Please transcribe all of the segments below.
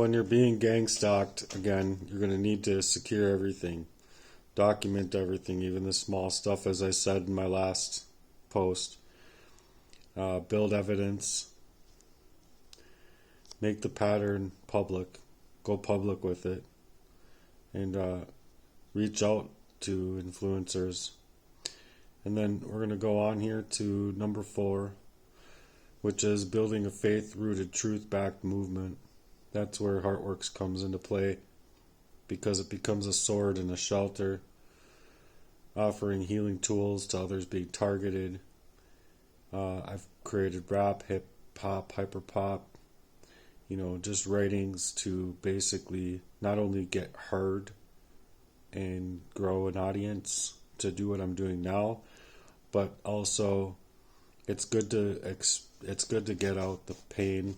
when you're being gang stalked, again, you're going to need to secure everything, document everything, even the small stuff, as I said in my last post. Build evidence, make the pattern public, go public with it, and reach out to influencers. And then we're going to go on here to number 4, which is building a faith-rooted, truth-backed movement. That's where Heartworks comes into play, because it becomes a sword and a shelter, offering healing tools to others being targeted. I've created rap, hip-hop, hyper-pop, just writings to basically not only get heard and grow an audience to do what I'm doing now, but also it's good to get out the pain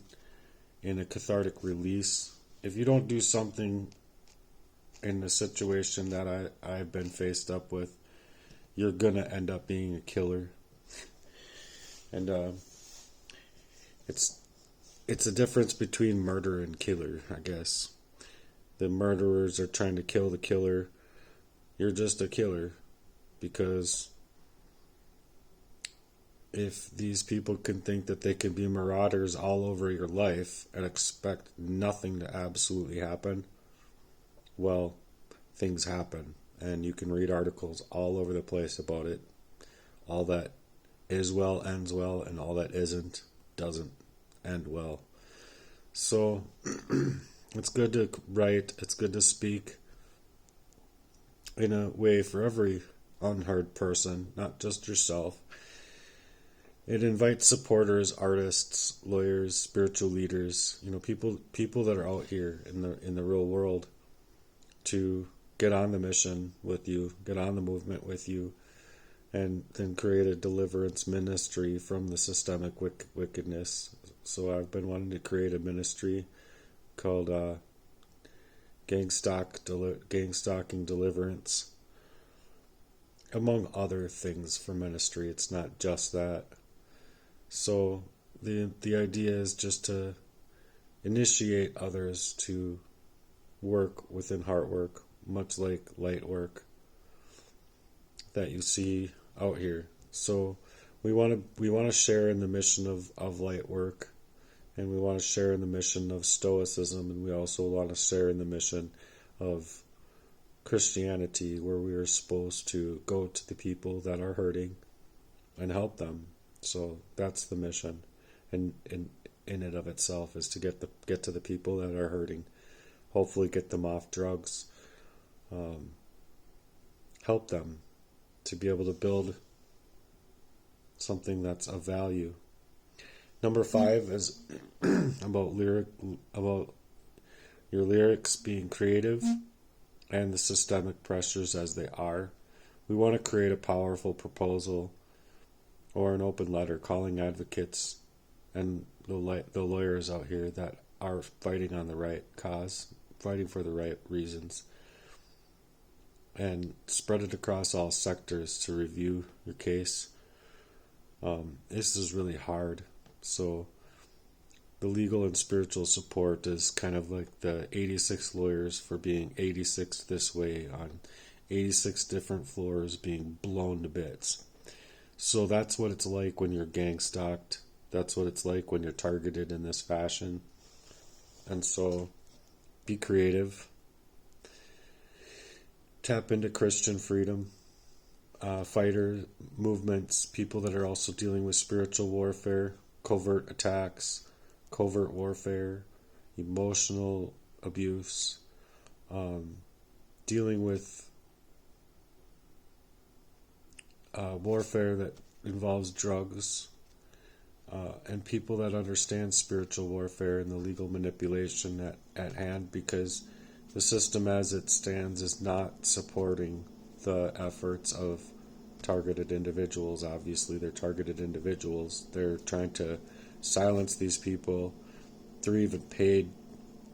in a cathartic release. If you don't do something in the situation that I've been faced up with, you're gonna end up being a killer. And it's a difference between murder and killer, I guess. The murderers are trying to kill the killer. You're just a killer, because if these people can think that they can be marauders all over your life and expect nothing to absolutely happen, well, things happen. And you can read articles all over the place about it. All that is well ends well, and all that isn't doesn't end well. So it's good to write, it's good to speak in a way for every unheard person, not just yourself. It invites supporters, artists, lawyers, spiritual leaders, people that are out here in the real world, to get on the mission with you, get on the movement with you, and then create a deliverance ministry from the systemic wickedness. So I've been wanting to create a ministry called gang stalking deliverance, among other things for ministry. It's not just that. So the idea is just to initiate others to work within heart work, much like light work that you see out here. So we want to share in the mission of light work, and we want to share in the mission of stoicism, and we also want to share in the mission of Christianity, where we are supposed to go to the people that are hurting and help them. So that's the mission, and in it of itself is to get to the people that are hurting, hopefully get them off drugs, help them to be able to build something that's of value. Number 5 is about your lyrics being creative and the systemic pressures as they are. We want to create a powerful proposal or an open letter calling advocates and the lawyers out here that are fighting on the right cause, fighting for the right reasons, and spread it across all sectors to review your case. This is really hard. So the legal and spiritual support is kind of like the 86 lawyers for being 86 this way on 86 different floors being blown to bits. So that's what it's like when you're gang stalked. That's what it's like when you're targeted in this fashion. And so be creative. Tap into Christian freedom. Fighter movements, people that are also dealing with spiritual warfare, covert attacks, covert warfare, emotional abuse, dealing with warfare that involves drugs, and people that understand spiritual warfare and the legal manipulation at hand, because the system as it stands is not supporting the efforts of targeted individuals. Obviously, they're targeted individuals. They're trying to silence these people through even paid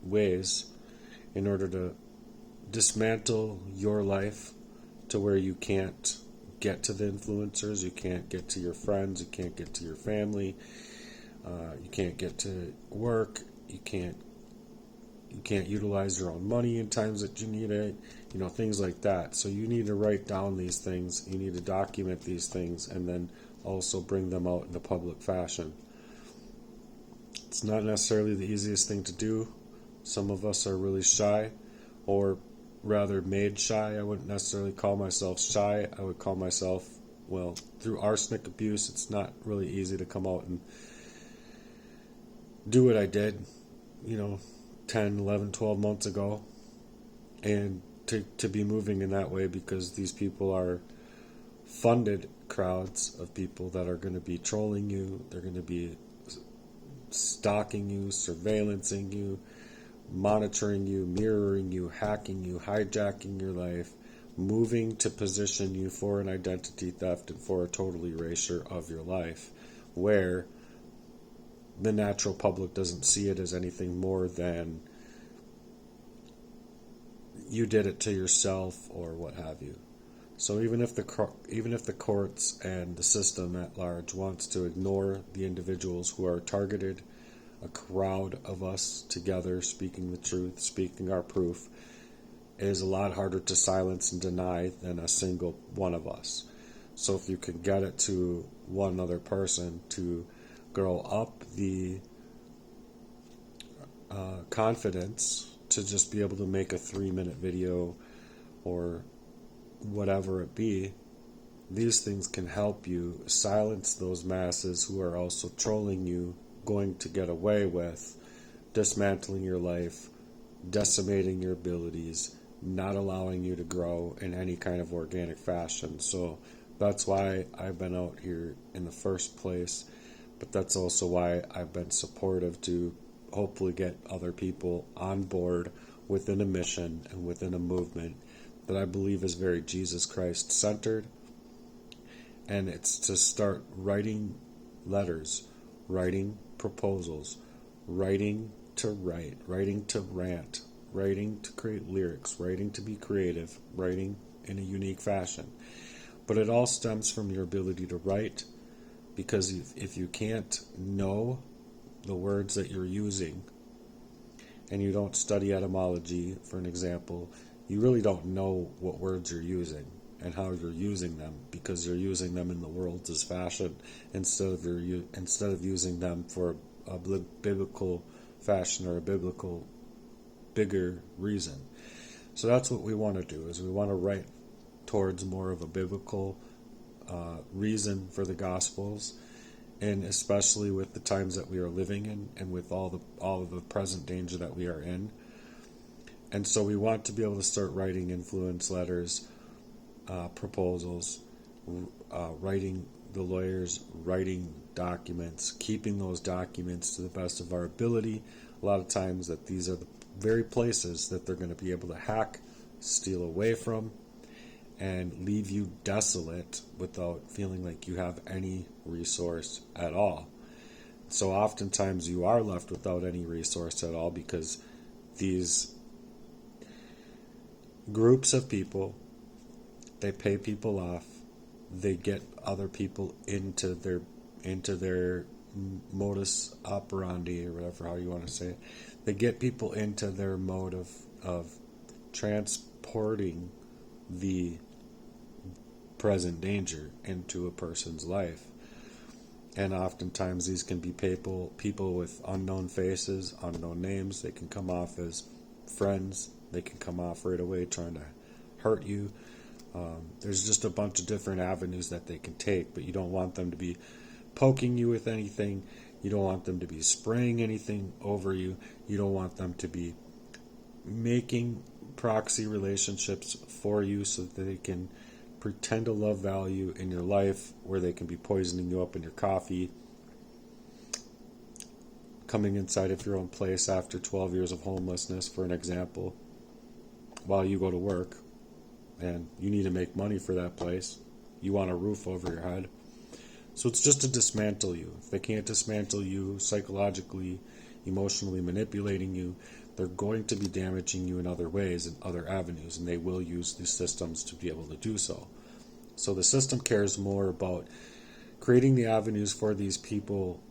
ways in order to dismantle your life to where you can't get to the influencers, you can't get to your friends, you can't get to your family, you can't get to work, you You can't utilize your own money in times that you need it, things like that. So you need to write down these things, you need to document these things, and then also bring them out in a public fashion. It's not necessarily the easiest thing to do. Some of us are really shy, or rather made shy. I wouldn't necessarily call myself shy. I would call myself, through arsenic abuse, it's not really easy to come out and do what I did, 10, 11, 12 months ago, and to be moving in that way, because these people are funded crowds of people that are going to be trolling you. They're going to be stalking you, surveillancing you, monitoring you, mirroring you, hacking you, hijacking your life, moving to position you for an identity theft and for a total erasure of your life, where the natural public doesn't see it as anything more than you did it to yourself or what have you. So even if the courts and the system at large wants to ignore the individuals who are targeted, a crowd of us together speaking the truth, speaking our proof, is a lot harder to silence and deny than a single one of us. So if you can get it to one other person to grow up the confidence to just be able to make a 3-minute video or whatever it be, these things can help you silence those masses who are also trolling you, going to get away with dismantling your life, decimating your abilities, not allowing you to grow in any kind of organic fashion. So that's why I've been out here in the first place, but that's also why I've been supportive to hopefully get other people on board within a mission and within a movement that I believe is very Jesus Christ centered. And it's to start writing letters, writing proposals, writing to write, writing to rant, writing to create lyrics, writing to be creative, writing in a unique fashion. But it all stems from your ability to write, because if you can't know the words that you're using and you don't study etymology, for an example, you really don't know what words you're using and how you're using them, because you're using them in the world's fashion instead of using them for a biblical fashion or a biblical bigger reason. So that's what we want to do, is we want to write towards more of a biblical reason for the Gospels, and especially with the times that we are living in and with all of the present danger that we are in. And so we want to be able to start writing influence letters, proposals, writing the lawyers, writing documents, keeping those documents to the best of our ability. A lot of times that these are the very places that they're going to be able to hack, steal away from, and leave you desolate without feeling like you have any resource at all. So oftentimes you are left without any resource at all, because these groups of people, they pay people off, they get other people into their modus operandi, or whatever, how you want to say it. They get people into their mode of transporting the present danger into a person's life. And oftentimes these can be people with unknown faces, unknown names. They can come off as friends. They can come off right away trying to hurt you. There's just a bunch of different avenues that they can take, but you don't want them to be poking you with anything. You don't want them to be spraying anything over you. You don't want them to be making proxy relationships for you so that they can pretend to love value in your life, where they can be poisoning you up in your coffee, coming inside of your own place after 12 years of homelessness, for an example, while you go to work and you need to make money for that place. You want a roof over your head. So it's just to dismantle you. If they can't dismantle you psychologically, emotionally manipulating you, they're going to be damaging you in other ways, in other avenues, and they will use these systems to be able to do so. So the system cares more about creating the avenues for these people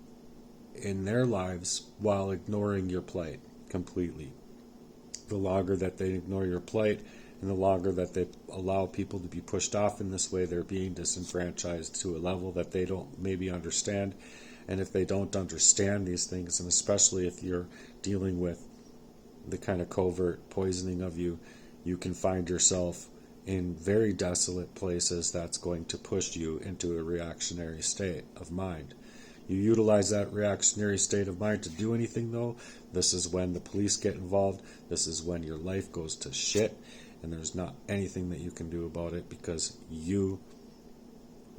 in their lives while ignoring your plight completely. the longer that they ignore your plight, and the longer that they allow people to be pushed off in this way, they're being disenfranchised to a level that they don't maybe understand. And if they don't understand these things, and especially if you're dealing with the kind of covert poisoning of you, you can find yourself in very desolate places that's going to push you into a reactionary state of mind. You utilize that reactionary state of mind to do anything, though, this is when the police get involved. This is when your life goes to shit, and there's not anything that you can do about it because you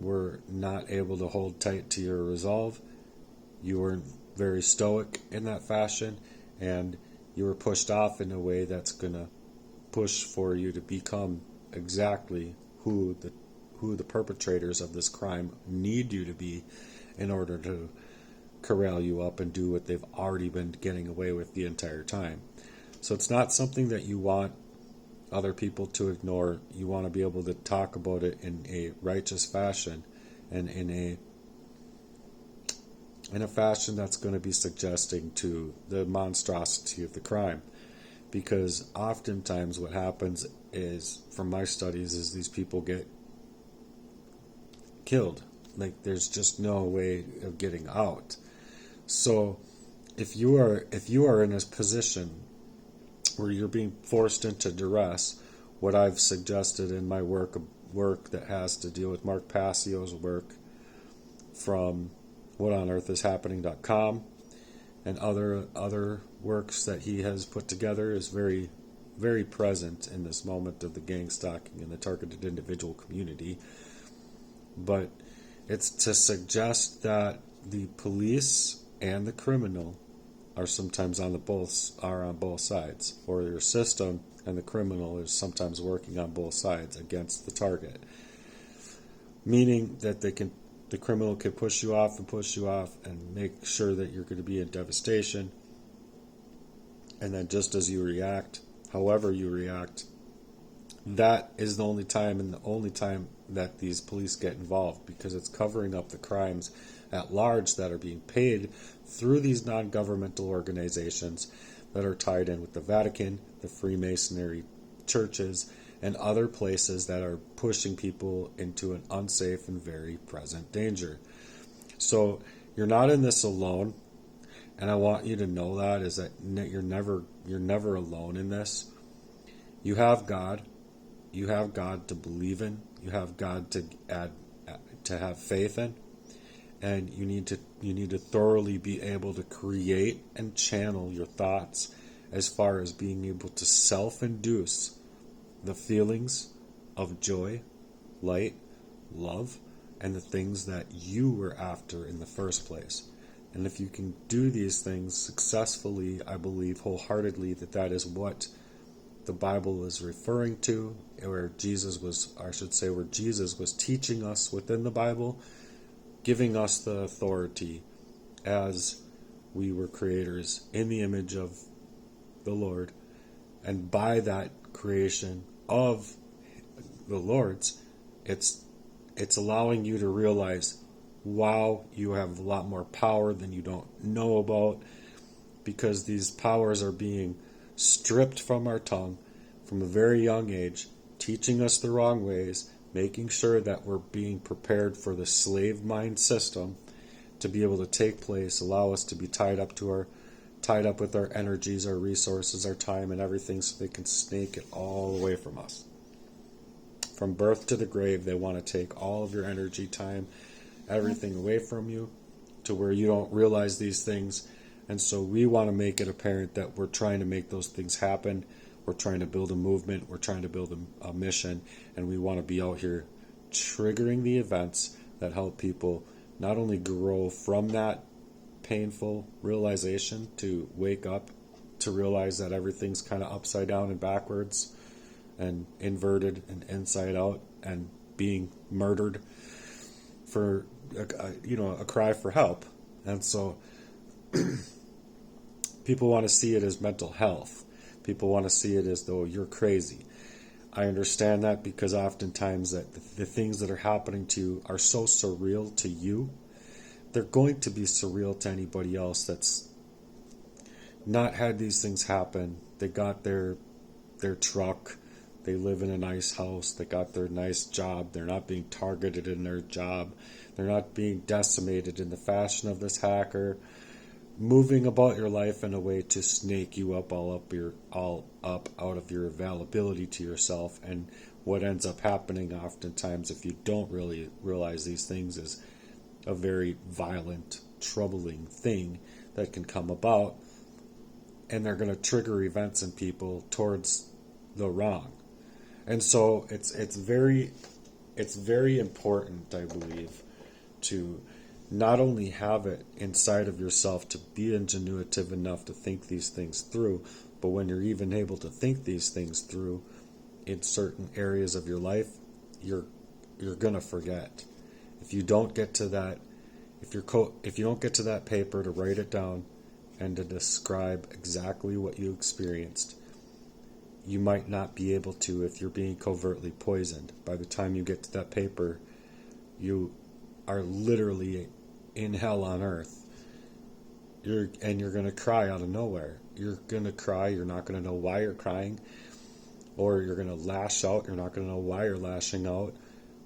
were not able to hold tight to your resolve. You were very stoic in that fashion, and you were pushed off in a way that's going to push for you to become exactly who the perpetrators of this crime need you to be in order to corral you up and do what they've already been getting away with the entire time. So it's not something that you want other people to ignore. You want to be able to talk about it in a righteous fashion, and in a fashion that's going to be suggesting to the monstrosity of the crime. Because oftentimes what happens is, from my studies, is these people get killed. Like, there's just no way of getting out. So if you are in a position where you're being forced into duress, what I've suggested in my work that has to deal with Mark Passio's work from whatonearthishappening.com and other works that he has put together is very, very present in this moment of the gang stalking and the targeted individual community. But it's to suggest that the police and the criminal are sometimes on both sides, or your system and the criminal is sometimes working on both sides against the target. Meaning that the criminal can push you off and make sure that you're going to be in devastation. And then just as you react, however you react, that is the only time that these police get involved, because it's covering up the crimes at large that are being paid through these non-governmental organizations that are tied in with the Vatican, the Freemasonry churches, and other places that are pushing people into an unsafe and very present danger. So you're not in this alone, and I want you to know that is that you're never alone in this. You have God. You have God to believe in. You have God to have faith in, and you need to thoroughly be able to create and channel your thoughts as far as being able to self-induce the feelings of joy, light, love, and the things that you were after in the first place. And if you can do these things successfully, I believe wholeheartedly that is what the Bible is referring to, where Jesus was teaching us within the Bible, giving us the authority as we were creators in the image of the Lord. And by that creation of the Lord's, it's allowing you to realize, wow, you have a lot more power than you don't know about, because these powers are being stripped from our tongue from a very young age, teaching us the wrong ways, making sure that we're being prepared for the slave mind system to be able to take place, allow us to be tied up with our energies, our resources, our time, and everything, so they can snake it all away from us. From birth to the grave, they want to take all of your energy, time, everything away from you, to where you don't realize these things. And so we want to make it apparent that we're trying to make those things happen. We're trying to build a movement. We're trying to build a mission. And we want to be out here triggering the events that help people not only grow from that painful realization to wake up, to realize that everything's kind of upside down and backwards and inverted and inside out and being murdered for a cry for help. And so people want to see it as mental health. People want to see it as though you're crazy. I understand that, because oftentimes that the things that are happening to you are so surreal to you, they're going to be surreal to anybody else that's not had these things happen. They got their truck. They live in a nice house. They got their nice job. They're not being targeted in their job. They're not being decimated in the fashion of this hacker, moving about your life in a way to snake you up all up out of your availability to yourself. And what ends up happening oftentimes, if you don't really realize these things, is a very violent, troubling thing that can come about, and they're going to trigger events in people towards the wrong. And so it's very important, I believe, to not only have it inside of yourself to be ingenuitive enough to think these things through, but when you're even able to think these things through in certain areas of your life, you're gonna forget. If you don't get to that, if you don't get to that paper to write it down and to describe exactly what you experienced, you might not be able to if you're being covertly poisoned. By the time you get to that paper, you are literally in hell on earth. You're going to cry out of nowhere. You're going to cry. You're not going to know why you're crying. Or you're going to lash out. You're not going to know why you're lashing out.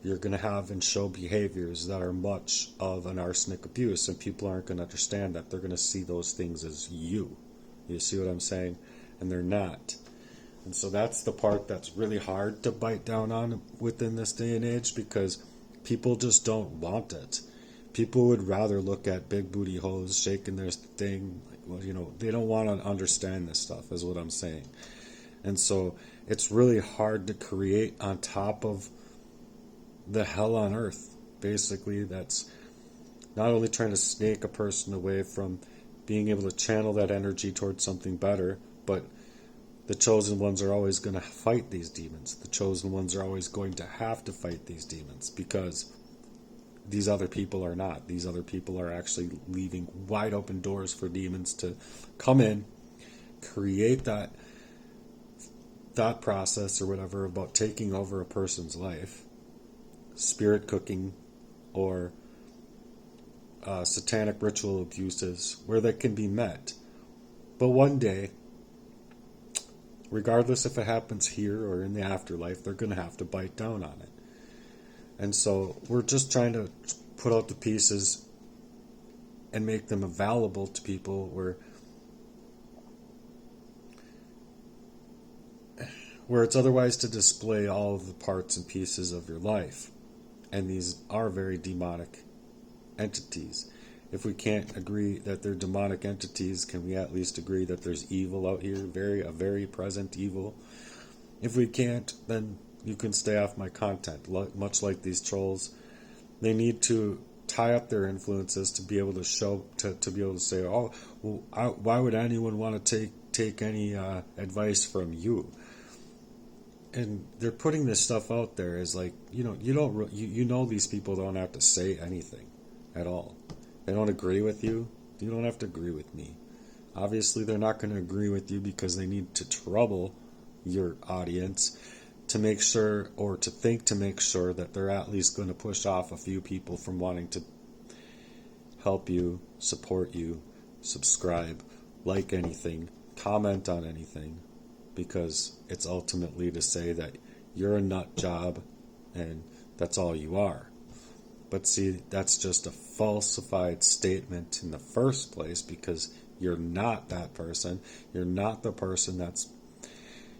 You're going to have and show behaviors that are much of an arsenic abuse, and people aren't going to understand that. They're going to see those things as you. You see what I'm saying? And they're not. And so that's the part that's really hard to bite down on within this day and age, because people just don't want it. People would rather look at big booty hoes shaking their thing. Well, they don't want to understand this stuff, is what I'm saying. And so it's really hard to create on top of the hell on earth, basically, that's not only trying to snake a person away from being able to channel that energy towards something better, but the chosen ones are always going to fight these demons. The chosen ones are always going to have to fight these demons, because these other people are not. These other people are actually leaving wide open doors for demons to come in, create that thought process or whatever about taking over a person's life, spirit cooking, or satanic ritual abuses, where that can be met. But one day, regardless if it happens here or in the afterlife, they're going to have to bite down on it. And so we're just trying to put out the pieces and make them available to people where it's otherwise to display all of the parts and pieces of your life. And these are very demonic entities. If we can't agree that they're demonic entities, can we at least agree that there's evil out here, a very present evil? If we can't, then you can stay off my content. Much like these trolls, they need to tie up their influences to be able to show, to be able to say, oh, well, why would anyone want to take any advice from you? And they're putting this stuff out there as like, you know these people don't have to say anything at all. They don't agree with you. You don't have to agree with me. Obviously, they're not going to agree with you because they need to trouble your audience to make sure, or to make sure that they're at least going to push off a few people from wanting to help you, support you, subscribe, like anything, comment on anything, because it's ultimately to say that you're a nut job and that's all you are. But see, that's just a falsified statement in the first place, because you're not that person. You're not the person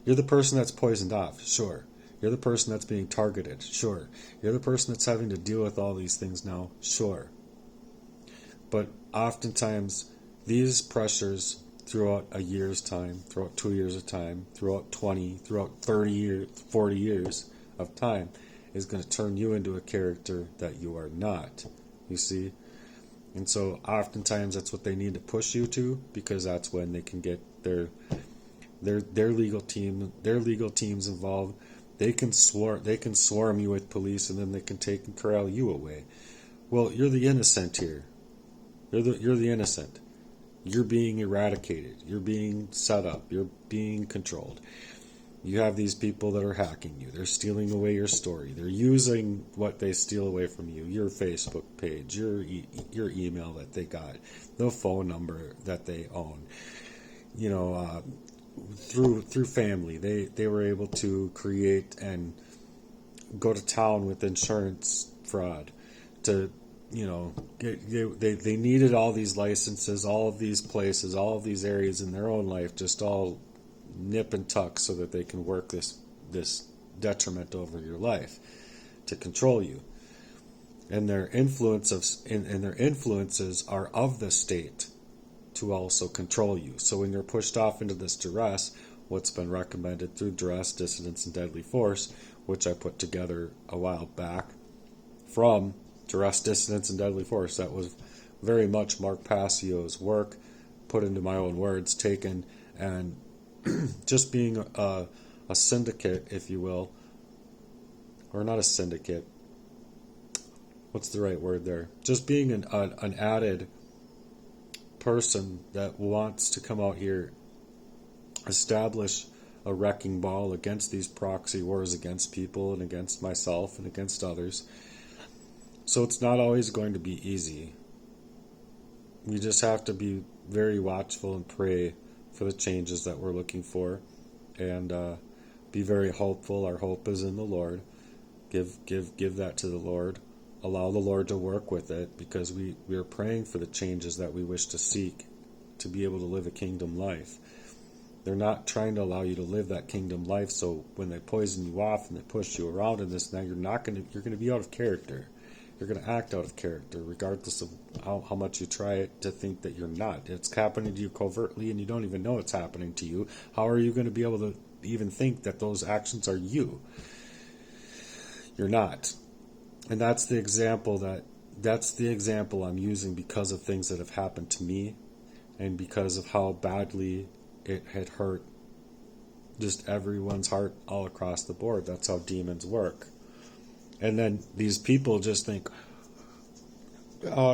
you're the person that's poisoned off, sure. You're the person that's being targeted, sure. You're the person that's having to deal with all these things now, sure. But oftentimes, these pressures throughout a year's time, throughout 2 years of time, throughout 20, throughout 30 years, 40 years of time, is going to turn you into a character that you are not, you see? And so oftentimes that's what they need to push you to, because that's when they can get their legal teams involved. They can swarm you with police, and then they can take and corral you away. Well, you're the innocent here. You're the innocent. You're being eradicated. You're being set up. You're being controlled. You have these people that are hacking you. They're stealing away your story. They're using what they steal away from you, your Facebook page, your email that they got, the phone number that they own. through family. They were able to create and go to town with insurance fraud to they needed all these licenses, all of these places, all of these areas in their own life, just all nip and tuck so that they can work this detriment over your life to control you. And their influences are of the state to also control you. So when you're pushed off into this duress, what's been recommended through duress, dissonance, and deadly force, which I put together a while back from duress, dissonance, and deadly force. That was very much Mark Passio's work, put into my own words, taken, and just being a syndicate, if you will, or not a syndicate. What's the right word there? Just being an added person that wants to come out here, establish a wrecking ball against these proxy wars against people and against myself and against others. So it's not always going to be easy. We just have to be very watchful and pray for the changes that we're looking for, and be very hopeful. Our hope is in the Lord. Give that to the Lord. Allow the Lord to work with it, because we are praying for the changes that we wish to seek to be able to live a kingdom life. They're not trying to allow you to live that kingdom life, so when they poison you off and they push you around in this, now you're going to be out of character. You're going to act out of character, regardless of how much you try to think that you're not. It's happening to you covertly, and you don't even know it's happening to you. How are you going to be able to even think that those actions are you? You're not. And that's the example I'm using because of things that have happened to me, and because of how badly it had hurt just everyone's heart all across the board. That's how demons work. And then these people just think,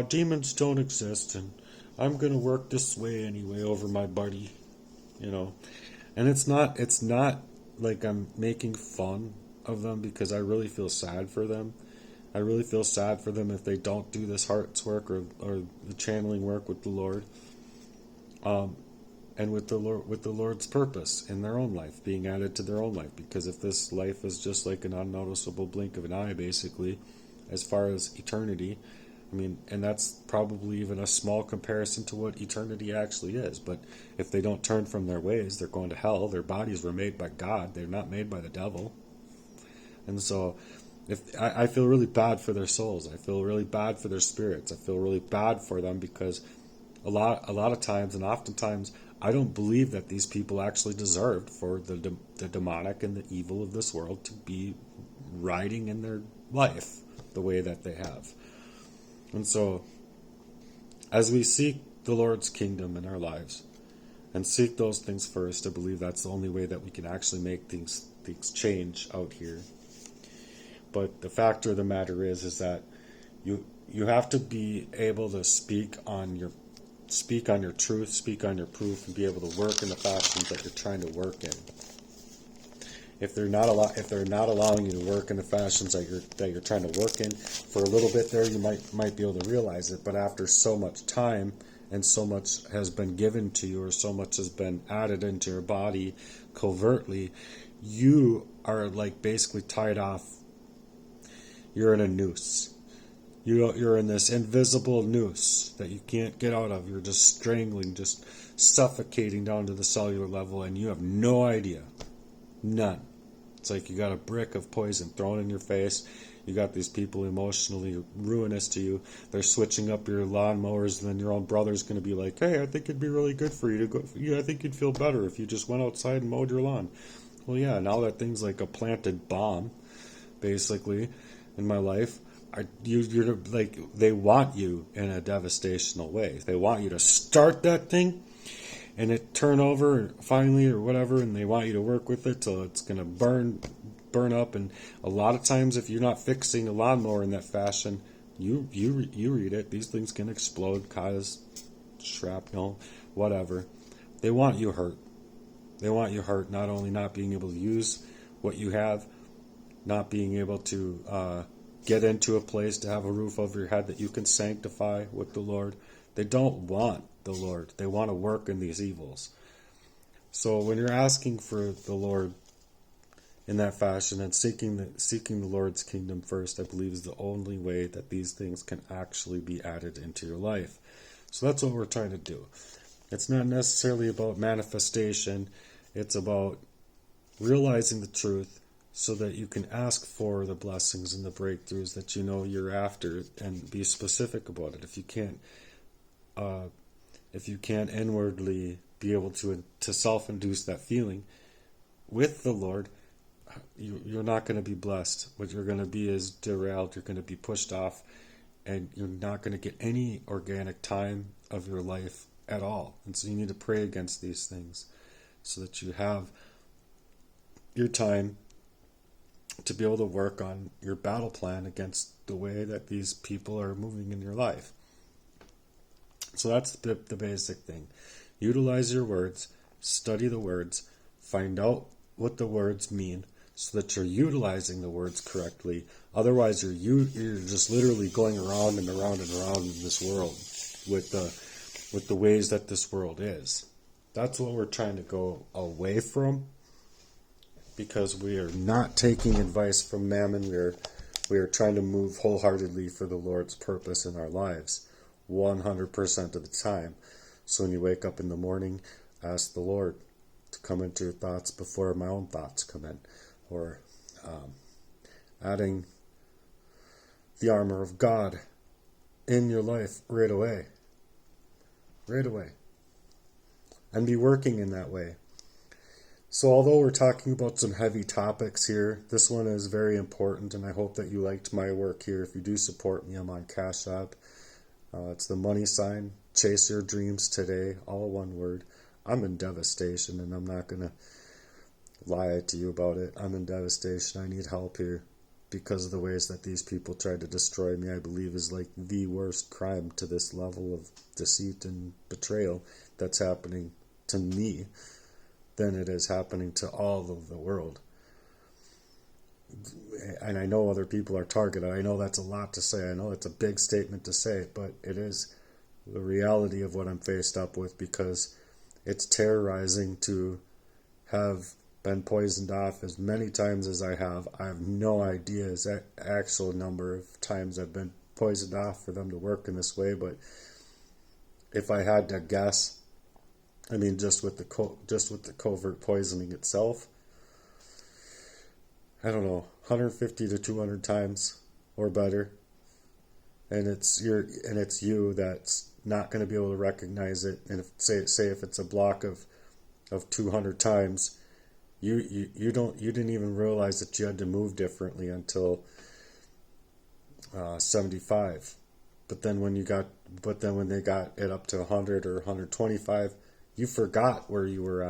demons don't exist, and I'm going to work this way anyway over my buddy, And it's not like I'm making fun of them, because I really feel sad for them. I really feel sad for them if they don't do this heart's work or the channeling work with the Lord, and with the Lord's purpose in their own life, being added to their own life. Because if this life is just like an unnoticeable blink of an eye, basically, as far as eternity, and that's probably even a small comparison to what eternity actually is. But if they don't turn from their ways, they're going to hell. Their bodies were made by God. They're not made by the devil. And so I feel really bad for their souls. I feel really bad for their spirits. I feel really bad for them, because a lot of times, and oftentimes, I don't believe that these people actually deserved for the demonic and the evil of this world to be riding in their life the way that they have. And so, as we seek the Lord's kingdom in our lives, and seek those things first, I believe that's the only way that we can actually make things change out here. But the fact of the matter is that you have to be able to speak on your truth, speak on your proof, and be able to work in the fashions that you're trying to work in. If they're not allowing you to work in the fashions that you're trying to work in, for a little bit there, you might be able to realize it. But after so much time and so much has been given to you, or so much has been added into your body covertly, you are like basically tied off. You're in a noose. You're in this invisible noose that you can't get out of. You're just strangling, just suffocating down to the cellular level, and you have no idea. None. It's like you got a brick of poison thrown in your face. You got these people emotionally ruinous to you. They're switching up your lawnmowers, and then your own brother's going to be like, hey, I think it'd be really good for you to go. I think you'd feel better if you just went outside and mowed your lawn. Well, yeah, now that thing's like a planted bomb, basically, in my life. You're like, they want you in a devastational way. They want you to start that thing and it turn over finally or whatever, and they want you to work with it till it's going to burn up. And a lot of times, if you're not fixing a lawnmower in that fashion, you read it, these things can explode, cause shrapnel, whatever. They want you hurt. They want you hurt, not only not being able to use what you have, not being able to get into a place to have a roof over your head that you can sanctify with the Lord. They don't want the Lord. They want to work in these evils. So when you're asking for the Lord in that fashion and seeking the Lord's kingdom first, I believe is the only way that these things can actually be added into your life. So that's what we're trying to do. It's not necessarily about manifestation. It's about realizing the truth so that you can ask for the blessings and the breakthroughs that you know you're after, and be specific about it. If you can't inwardly be able to self-induce that feeling with the Lord, you're not going to be blessed. What you're going to be is derailed. You're going to be pushed off, and you're not going to get any organic time of your life at all. And so you need to pray against these things so that you have your time to be able to work on your battle plan against the way that these people are moving in your life. So that's the basic thing. Utilize your words, study the words, find out what the words mean so that you're utilizing the words correctly. Otherwise, you're just literally going around and around and around in this world with the ways that this world is. That's what we're trying to go away from, because we are not taking advice from mammon. We are trying to move wholeheartedly for the Lord's purpose in our lives 100% of the time. So when you wake up in the morning, ask the Lord to come into your thoughts before my own thoughts come in. Or adding the armor of God in your life right away. Right away. And be working in that way. So although we're talking about some heavy topics here, this one is very important, and I hope that you liked my work here. If you do support me, I'm on Cash App. It's the money sign, Chase Your Dreams Today, all one word. I'm in devastation, and I'm not going to lie to you about it. I'm in devastation. I need help here because of the ways that these people tried to destroy me. I believe is like the worst crime to this level of deceit and betrayal that's happening to me than it is happening to all of the world. And I know other people are targeted. I know that's a lot to say. I know it's a big statement to say, but it is the reality of what I'm faced up with, because it's terrorizing to have been poisoned off as many times as I have. I have no idea the actual number of times I've been poisoned off for them to work in this way, but if I had to guess, I mean, just with the covert poisoning itself, I don't know, 150 to 200 times or better, and it's you that's not going to be able to recognize it. And if if it's a block of 200 times, you didn't even realize that you had to move differently until 75. But then when they got it up to 100 or 125, you forgot where you were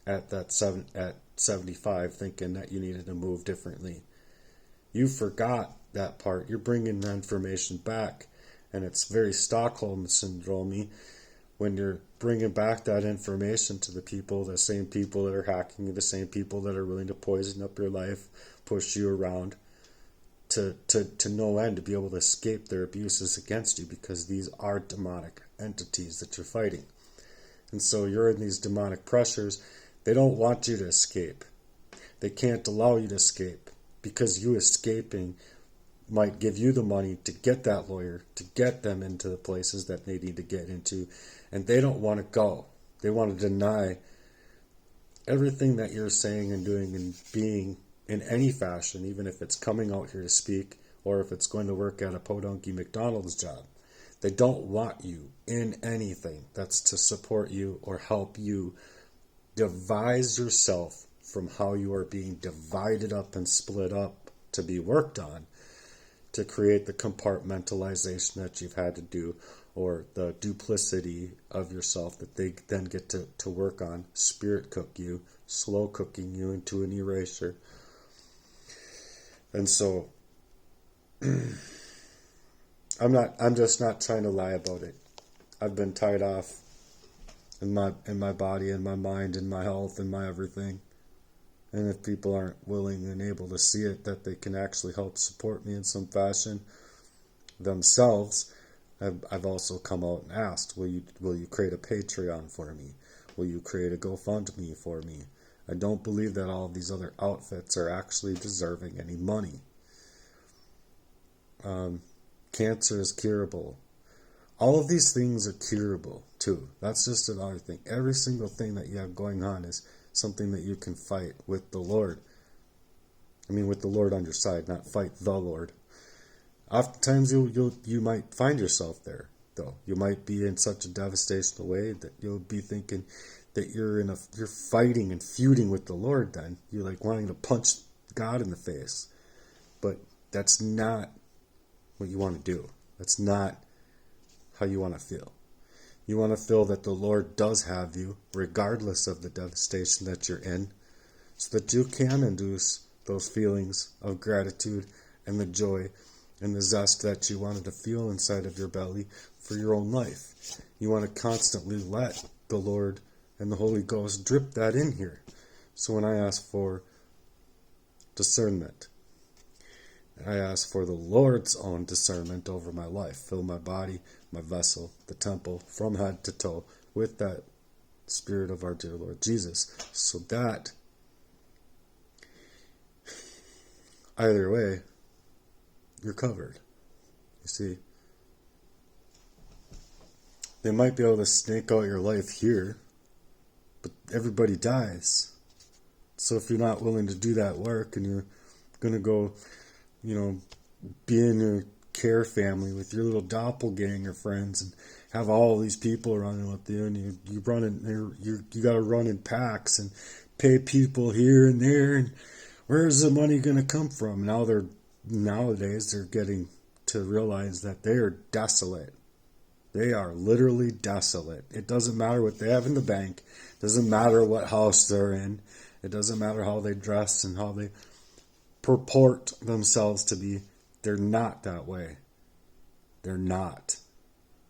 at 75, thinking that you needed to move differently. You forgot that part. You're bringing the information back, and it's very Stockholm syndrome-y when you're bringing back that information to the same people that are hacking you, the same people that are willing to poison up your life, push you around to no end, to be able to escape their abuses against you, because these are demonic entities that you're fighting. And so you're in these demonic pressures. They don't want you to escape. They can't allow you to escape, because you escaping might give you the money to get that lawyer, to get them into the places that they need to get into. And they don't want to go. They want to deny everything that you're saying and doing and being in any fashion, even if it's coming out here to speak or if it's going to work at a podunky McDonald's job. They don't want you in anything that's to support you or help you devise yourself from how you are being divided up and split up to be worked on, to create the compartmentalization that you've had to do, or the duplicity of yourself that they then get to work on, spirit cook you, slow cooking you into an eraser. And so I'm just not trying to lie about it. I've been tied off in my body, in my mind, in my health, in my everything. And if people aren't willing and able to see it, that they can actually help support me in some fashion themselves, I've also come out and asked, will you create a Patreon for me? will you create a GoFundMe for me? I don't believe that all of these other outfits are actually deserving any money. Cancer is curable. All of these things are curable too. That's just another thing. Every single thing that you have going on is something that you can fight with the Lord. I mean, with the Lord on your side, not fight the Lord. Oftentimes you might find yourself there, though. You might be in such a devastational way that you'll be thinking that you're fighting and feuding with the Lord. Then you're like wanting to punch God in the face, but that's not what you want to do. That's not how you want to feel. You want to feel that the Lord does have you, regardless of the devastation that you're in, so that you can induce those feelings of gratitude and the joy and the zest that you wanted to feel inside of your belly for your own life. You want to constantly let the Lord and the Holy Ghost drip that in here. So when I ask for discernment, I ask for the Lord's own discernment over my life. Fill my body, my vessel, the temple, from head to toe, with that Spirit of our dear Lord Jesus, so that either way, you're covered. You see, they might be able to snake out your life here, but everybody dies. So if you're not willing to do that work and you're going to go, be in your care family with your little doppelganger friends and have all these people running with you, and you got to run in packs and pay people here and there, and where's the money going to come from? Nowadays they're getting to realize that they are desolate. They are literally desolate. It doesn't matter what they have in the bank. It doesn't matter what house they're in. It doesn't matter how they dress and how they purport themselves to be. They're not that way. They're not.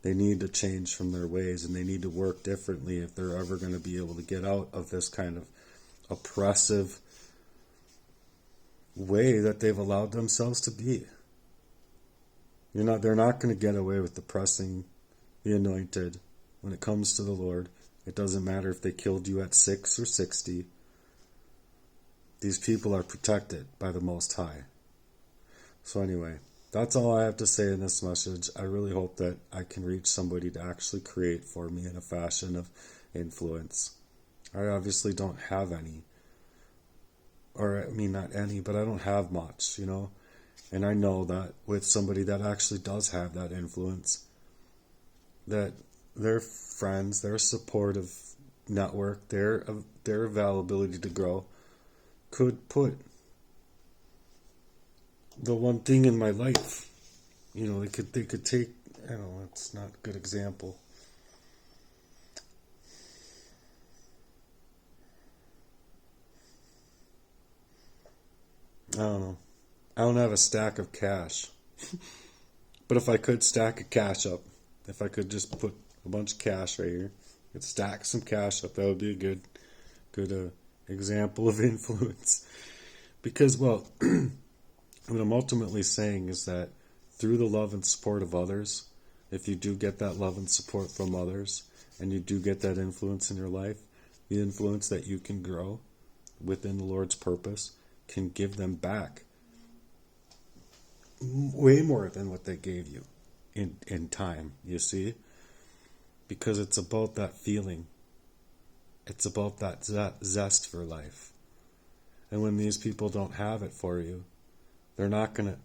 They need to change from their ways, and they need to work differently if they're ever going to be able to get out of this kind of oppressive way that they've allowed themselves to be. They're not going to get away with oppressing the anointed when it comes to the Lord. It doesn't matter if they killed you at 6 or 60. These people are protected by the Most High. So anyway, that's all I have to say in this message. I really hope that I can reach somebody to actually create for me in a fashion of influence. I obviously don't have any. Or, I mean, not any, but I don't have much, And I know that with somebody that actually does have that influence, that their friends, their supportive network, their availability to grow could put the one thing in my life. They could take, I don't know, it's not a good example. I don't know. I don't have a stack of cash. But if I could stack a cash up, if I could just put a bunch of cash right here, could stack some cash up, that would be a good example of influence. Because, what I'm ultimately saying is that through the love and support of others, if you do get that love and support from others, and you do get that influence in your life, the influence that you can grow within the Lord's purpose can give them back way more than what they gave you in time, you see? Because it's about that feeling. It's about that zest for life. And when these people don't have it for you, they're not going to,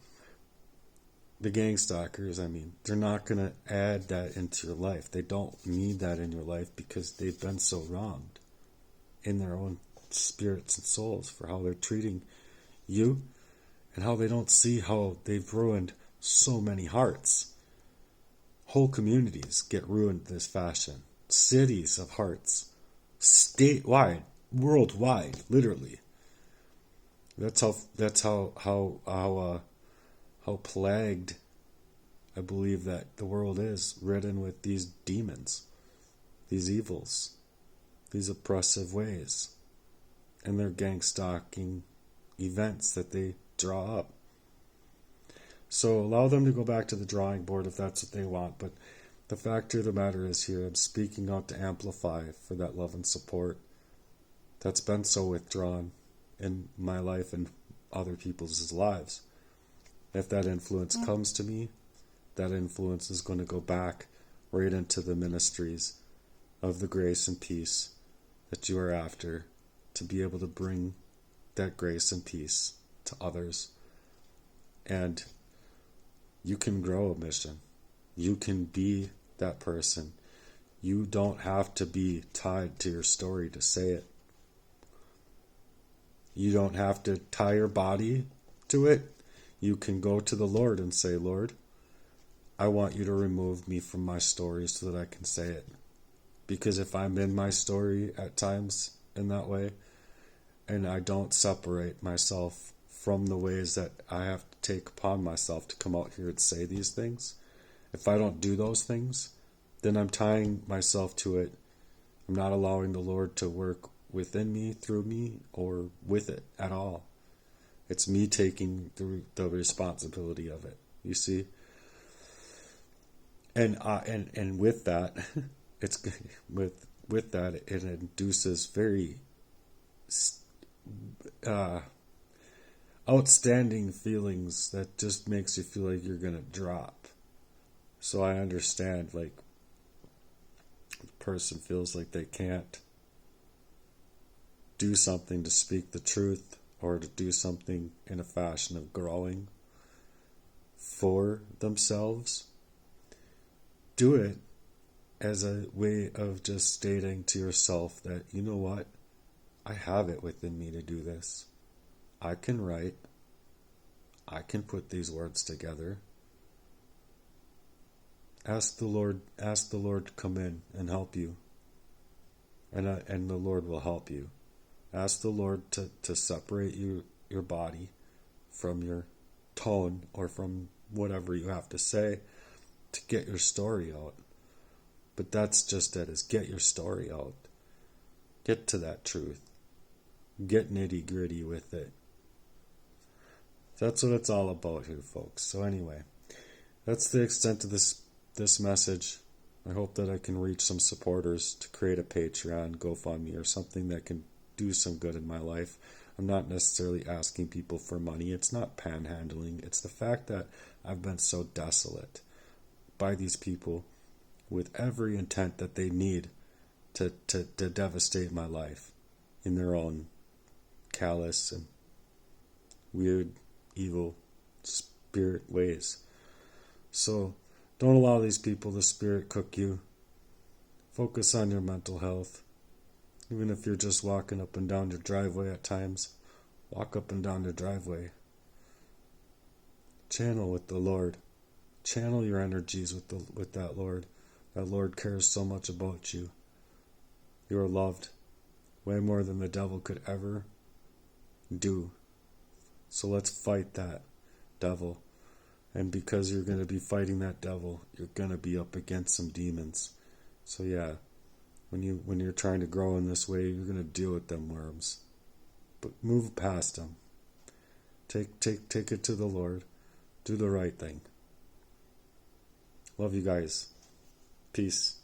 the gang stalkers, they're not going to add that into your life. They don't need that in your life because they've been so wronged in their own spirits and souls for how they're treating you and how they don't see how they've ruined so many hearts. Whole communities get ruined this fashion. Cities of hearts. Statewide, worldwide, literally. That's how plagued I believe that the world is, ridden with these demons, these evils, these oppressive ways, and their gang stalking events that they draw up. So allow them to go back to the drawing board if that's what they want, but The fact of the matter is here, I'm speaking out to amplify for that love and support that's been so withdrawn in my life and other people's lives. If that influence comes to me, that influence is going to go back right into the ministries of the grace and peace that you are after, to be able to bring that grace and peace to others. And you can grow a mission. You can be that person. You don't have to be tied to your story to say it. You don't have to tie your body to it. You can go to the Lord and say, Lord, I want you to remove me from my story so that I can say it. Because if I'm in my story at times in that way, and I don't separate myself from the ways that I have to take upon myself to come out here and say these things, if I don't do those things, then I'm tying myself to it. I'm not allowing the Lord to work within me, through me, or with it at all. It's me taking the responsibility of it, you see? And with that, it's with that, it induces very outstanding feelings that just makes you feel like you're gonna drop. So I understand, like, the person feels like they can't do something to speak the truth or to do something in a fashion of growing for themselves. Do it as a way of just stating to yourself that, you know what, I have it within me to do this. I can write. I can put these words together. Ask the Lord to come in and help you. And the Lord will help you. Ask the Lord to separate your body from your tone or from whatever you have to say to get your story out. But that's just it, is get your story out. Get to that truth. Get nitty gritty with it. That's what it's all about here, folks. So anyway, that's the extent of this message. I hope that I can reach some supporters to create a Patreon, GoFundMe, or something that can do some good in my life. I'm not necessarily asking people for money. It's not panhandling. It's the fact that I've been so desolate by these people with every intent that they need to devastate my life in their own callous and weird, evil spirit ways. So don't allow these people to spirit cook you. Focus on your mental health. Even if you're just walking up and down your driveway at times, walk up and down your driveway. Channel with the Lord. Channel your energies with that Lord. That Lord cares so much about you. You are loved way more than the devil could ever do. So let's fight that devil. And because you're going to be fighting that devil, you're going to be up against some demons. So yeah, when you're trying to grow in this way, you're going to deal with them worms. But move past them. Take it to the Lord. Do the right thing. Love you guys. Peace.